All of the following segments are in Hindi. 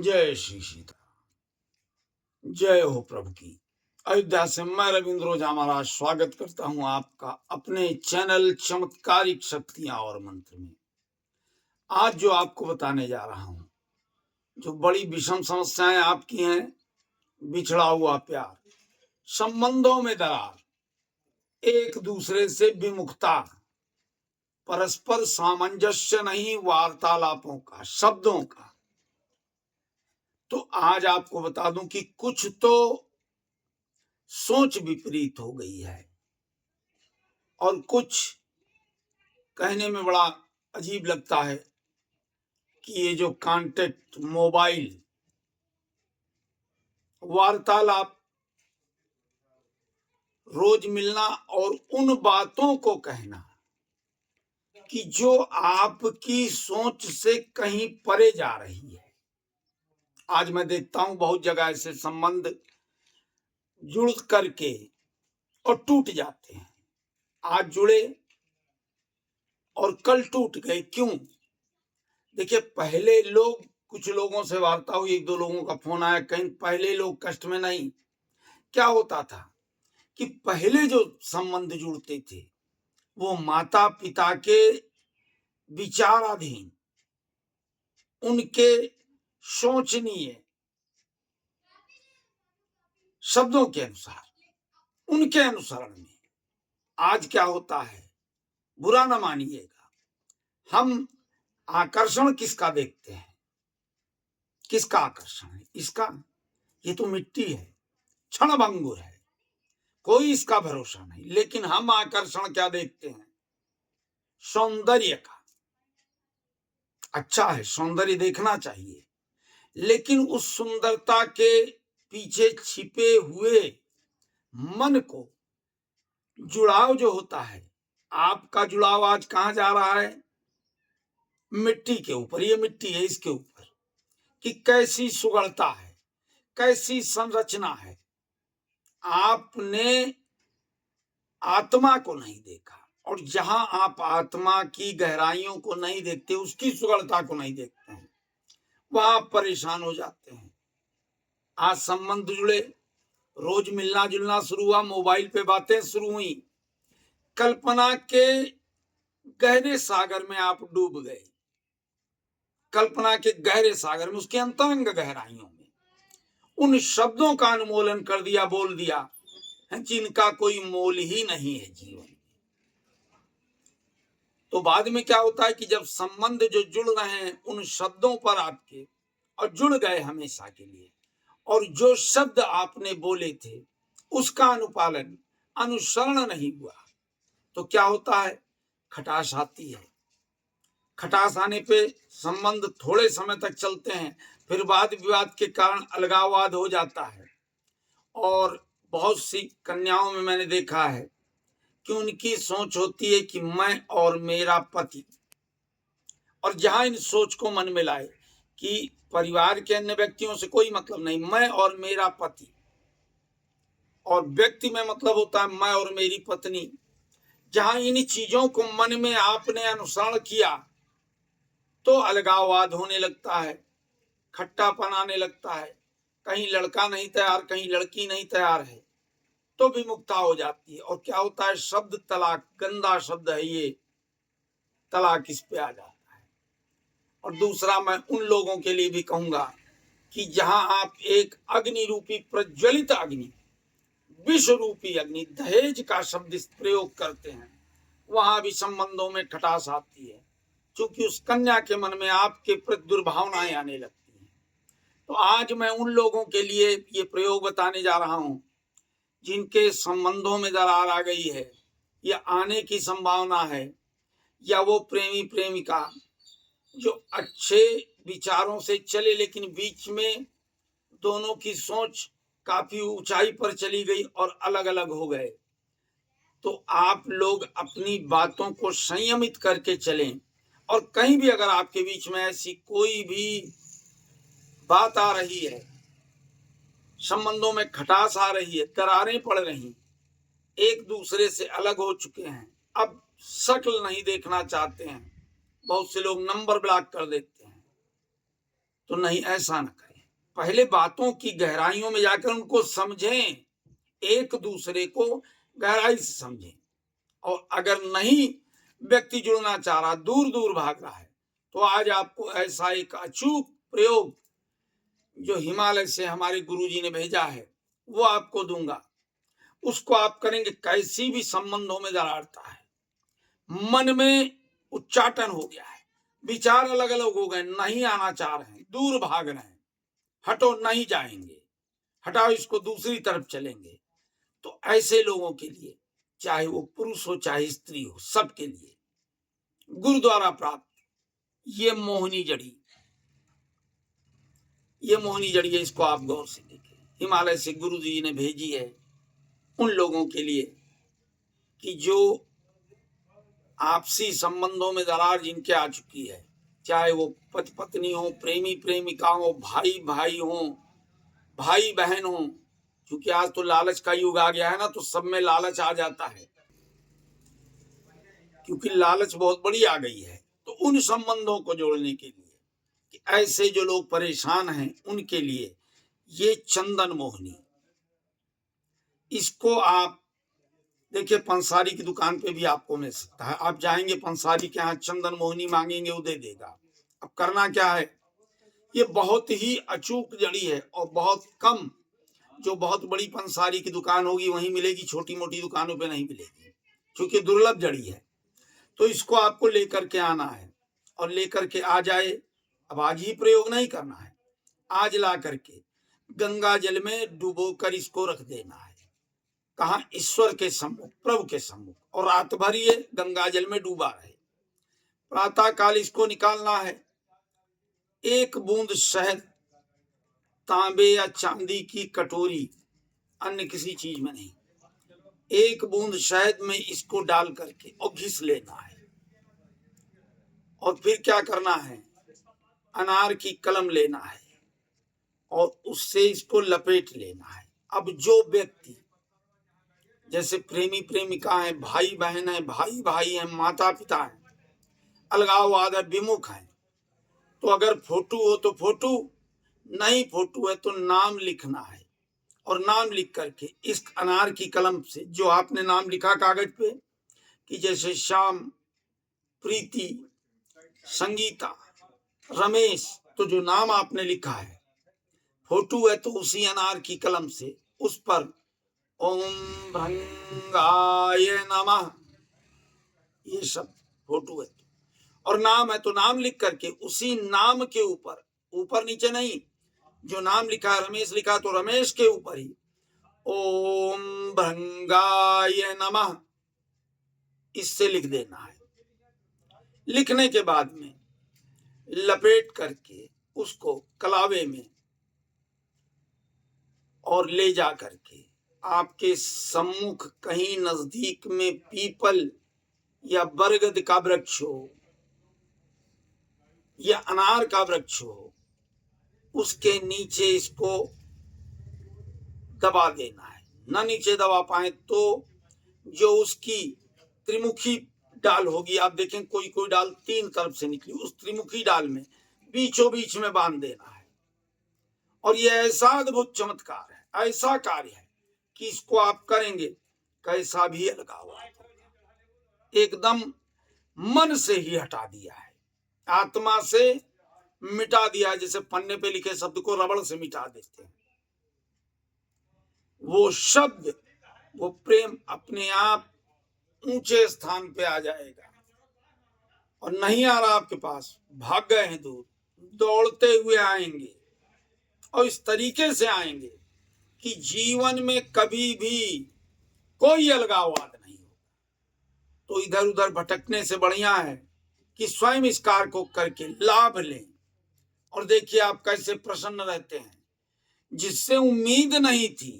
जय श्री सीता, जय हो प्रभु की। अयोध्या से मैं रविंद्र ओझा महाराज स्वागत करता हूं आपका अपने चैनल चमत्कारिक शक्तियां और मंत्र में। आज जो आपको बताने जा रहा हूं, जो बड़ी विषम समस्याएं आपकी हैं, बिछड़ा हुआ प्यार, संबंधों में दरार, एक दूसरे से विमुखता, परस्पर सामंजस्य नहीं, वार्तालापों का, शब्दों का। तो आज आपको बता दूं कि कुछ तो सोच विपरीत हो गई है और कुछ कहने में बड़ा अजीब लगता है कि ये जो कांटेक्ट, मोबाइल, वार्तालाप, रोज मिलना और उन बातों को कहना कि जो आपकी सोच से कहीं परे जा रही है। आज मैं देखता हूं बहुत जगह ऐसे संबंध जुड़ करके और टूट जाते हैं। आज जुड़े और कल टूट गए। क्यों? देखिए, पहले लोग, कुछ लोगों से वार्ता हुई, एक दो लोगों का फोन आया, कहीं पहले लोग कष्ट में नहीं। क्या होता था कि पहले जो संबंध जुड़ते थे वो माता पिता के विचाराधीन, उनके सोचनीय शब्दों के अनुसार, उनके अनुसरण में। आज क्या होता है, बुरा ना मानिएगा, हम आकर्षण किसका देखते हैं? किसका आकर्षण है? इसका। ये तो मिट्टी है, क्षणभंगुर है, कोई इसका भरोसा नहीं। लेकिन हम आकर्षण क्या देखते हैं? सौंदर्य का। अच्छा है, सौंदर्य देखना चाहिए, लेकिन उस सुंदरता के पीछे छिपे हुए मन को, जुड़ाव जो होता है, आपका जुड़ाव आज कहां जा रहा है? मिट्टी के ऊपर। ये मिट्टी है, इसके ऊपर कि कैसी सुगढ़ता है, कैसी संरचना है। आपने आत्मा को नहीं देखा, और जहां आप आत्मा की गहराइयों को नहीं देखते, उसकी सुगढ़ता को नहीं देखते हैं, वहां आप परेशान हो जाते हैं। आज संबंध जुड़े, रोज मिलना जुलना शुरू हुआ, मोबाइल पे बातें शुरू हुई, कल्पना के गहरे सागर में आप डूब गए। कल्पना के गहरे सागर में, उसके अंतरंग गहराइयों में उन शब्दों का अनुमोलन कर दिया, बोल दिया जिनका कोई मोल ही नहीं है जीवन। तो बाद में क्या होता है कि जब संबंध जो जुड़ रहे हैं उन शब्दों पर आपके, और जुड़ गए हमेशा के लिए, और जो शब्द आपने बोले थे उसका अनुपालन, अनुसरण नहीं हुआ, तो क्या होता है? खटास आती है। खटास आने पे संबंध थोड़े समय तक चलते हैं, फिर वाद विवाद के कारण अलगाववाद हो जाता है। और बहुत सी कन्याओं में मैंने देखा है कि उनकी सोच होती है कि मैं और मेरा पति, और जहां इन सोच को मन में लाए कि परिवार के अन्य व्यक्तियों से कोई मतलब नहीं, मैं और मेरा पति, और व्यक्ति में मतलब होता है मैं और मेरी पत्नी, जहां इन चीजों को मन में आपने अनुसरण किया तो अलगाववाद होने लगता है, खट्टापन आने लगता है। कहीं लड़का नहीं तैयार, कहीं लड़की नहीं तैयार है, तो विमुखता हो जाती है। और क्या होता है? शब्द तलाक, गंदा शब्द है ये, तलाक इस पे आ जाता है। और दूसरा, मैं उन लोगों के लिए भी कहूंगा कि जहां आप एक अग्नि रूपी, प्रज्वलित अग्नि, विश्व रूपी अग्नि, दहेज का शब्द प्रयोग करते हैं, वहां भी संबंधों में खटास आती है, क्योंकि उस कन्या के मन में आपके प्रति दुर्भावनाएं आने लगती हैं। तो आज मैं उन लोगों के लिए ये प्रयोग बताने जा रहा हूं जिनके संबंधों में दरार आ गई है, या आने की संभावना है, या वो प्रेमी प्रेमिका जो अच्छे विचारों से चले लेकिन बीच में दोनों की सोच काफी ऊंचाई पर चली गई और अलग अलग हो गए। तो आप लोग अपनी बातों को संयमित करके चलें, और कहीं भी अगर आपके बीच में ऐसी कोई भी बात आ रही है, संबंधों में खटास आ रही है, दरारें पड़ रही, एक दूसरे से अलग हो चुके हैं, अब शक्ल नहीं देखना चाहते हैं, बहुत से लोग नंबर ब्लॉक कर देते हैं, तो नहीं, ऐसा न करें। पहले बातों की गहराइयों में जाकर उनको समझें, एक दूसरे को गहराई से समझें। और अगर नहीं व्यक्ति जुड़ना चाह रहा, दूर दूर भाग रहा है, तो आज आपको ऐसा एक अचूक प्रयोग जो हिमालय से हमारे गुरुजी ने भेजा है वो आपको दूंगा। उसको आप करेंगे। कैसी भी संबंधों में दरारता है, मन में उच्चाटन हो गया है, विचार अलग अलग हो गए, नहीं आना चाह रहे हैं, दूर भाग रहे हैं, हटो नहीं जाएंगे, हटाओ इसको, दूसरी तरफ चलेंगे, तो ऐसे लोगों के लिए, चाहे वो पुरुष हो चाहे स्त्री हो, सबके लिए गुरु द्वारा प्राप्त ये मोहिनी जड़ी, ये मोहिनी जड़ी है, इसको आप गौर से देखें। हिमालय से गुरु जी ने भेजी है उन लोगों के लिए कि जो आपसी संबंधों में दरार जिनके आ चुकी है, चाहे वो पति पत्नी हो, प्रेमी प्रेमिका हो, भाई भाई हो, भाई बहन हो। क्योंकि आज तो लालच का युग आ गया है ना, तो सब में लालच आ जाता है, क्योंकि लालच बहुत बड़ी आ गई है। तो उन संबंधों को जोड़ने के लिए कि ऐसे जो लोग परेशान हैं उनके लिए ये चंदन मोहिनी, इसको आप देखिए पंसारी की दुकान पे भी आपको मिल सकता है। आप जाएंगे पंसारी के यहाँ, चंदन मोहिनी मांगेंगे, वो दे देगा। अब करना क्या है, ये बहुत ही अचूक जड़ी है और बहुत कम, जो बहुत बड़ी पंसारी की दुकान होगी वहीं मिलेगी, छोटी मोटी दुकानों पे नहीं मिलेगी, क्योंकि दुर्लभ जड़ी है। तो इसको आपको लेकर के आना है और लेकर के आ जाए। अब आज ही प्रयोग नहीं करना है, आज ला करके गंगा जल में डुबो कर इसको रख देना है। कहा, ईश्वर के सम्मुख, प्रभु के सम्मुख, और रात भर ये गंगा जल में डूबा रहे। प्रातः काल इसको निकालना है। एक बूंद शहद तांबे या चांदी की कटोरी, अन्य किसी चीज में नहीं, एक बूंद शहद में इसको डाल करके और घिस लेना है। और फिर क्या करना है, अनार की कलम लेना है और उससे इसको लपेट लेना है। अब जो व्यक्ति, जैसे प्रेमी प्रेमिका है, भाई बहन है, भाई भाई है, माता पिता है, अलगाववाद है, विमुख है, तो अगर फोटो हो तो फोटो, नहीं फोटो है तो नाम लिखना है। और नाम लिख करके इस अनार की कलम से जो आपने नाम लिखा कागज पे, कि जैसे श्याम, प्रीति, संगीता, रमेश, तो जो नाम आपने लिखा है, फोटो है तो उसी अनार की कलम से उस पर ओम भृंगाय नमः, ये सब फोटो है। और नाम है तो नाम लिख करके उसी नाम के ऊपर, ऊपर नीचे नहीं, जो नाम लिखा है, रमेश लिखा तो रमेश के ऊपर ही ओम भृंगाय नमः, इससे लिख देना है। लिखने के बाद में लपेट करके उसको कलावे में और ले जा करके आपके सम्मुख कहीं नजदीक में पीपल या बरगद का वृक्ष हो या अनार का वृक्ष हो, उसके नीचे इसको दबा देना है। न नीचे दबा पाए तो जो उसकी त्रिमुखी डाल होगी, आप देखें कोई कोई डाल तीन तरफ से निकली, उस त्रिमुखी डाल में बीचों बीच में बांध देना है। और ये ऐसा अद्भुत चमत्कार है, ऐसा कार्य है कि इसको आप करेंगे, कैसा भी अलगाव एकदम मन से ही हटा दिया है, आत्मा से मिटा दिया। जैसे पन्ने पे लिखे शब्द को रबड़ से मिटा देते हैं, वो शब्द, वो प्रेम अपने आप ऊंचे स्थान पे आ जाएगा। और नहीं आ रहा आपके पास, भाग गए हैं दूर, दौड़ते हुए आएंगे और इस तरीके से आएंगे कि जीवन में कभी भी कोई अलगाववाद नहीं होगा। तो इधर उधर भटकने से बढ़िया है कि स्वयं इस कार्य को करके लाभ लें। और देखिए आप कैसे प्रसन्न रहते हैं, जिससे उम्मीद नहीं थी,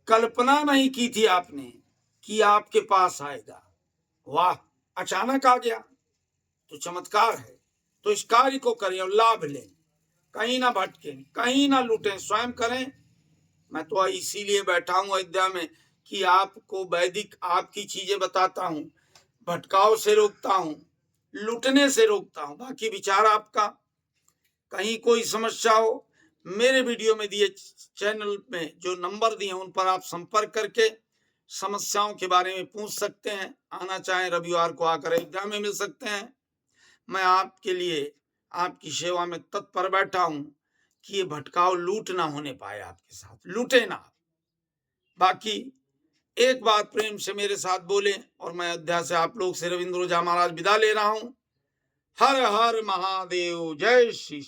कल्पना नहीं की थी आपने कि आपके पास आएगा, वाह, अचानक आ गया, तो चमत्कार है। तो इस कार्य को करें और लाभ लें, कहीं ना भटकें, कहीं ना लूटें, स्वयं करें। मैं तो इसीलिए बैठा हूं अयोध्या में कि आपको वैदिक आपकी चीजें बताता हूं, भटकाव से रोकता हूं, लूटने से रोकता हूं। बाकी विचार आपका, कहीं कोई समस्या हो मेरे वीडियो में दिए चैनल में जो नंबर दिए उन पर आप संपर्क करके समस्याओं के बारे में पूछ सकते हैं। आना चाहें रविवार को आकर एग्जाम में मिल सकते हैं। मैं आपके लिए आपकी सेवा में तत्पर बैठा हूं कि ये भटकाव लूट ना होने पाए, आपके साथ लूटे ना। बाकी एक बार प्रेम से मेरे साथ बोले और मैं अयोध्या से आप लोग से रविंद्र ओझा महाराज विदा ले रहा हूं। हर हर महादेव, जय श्री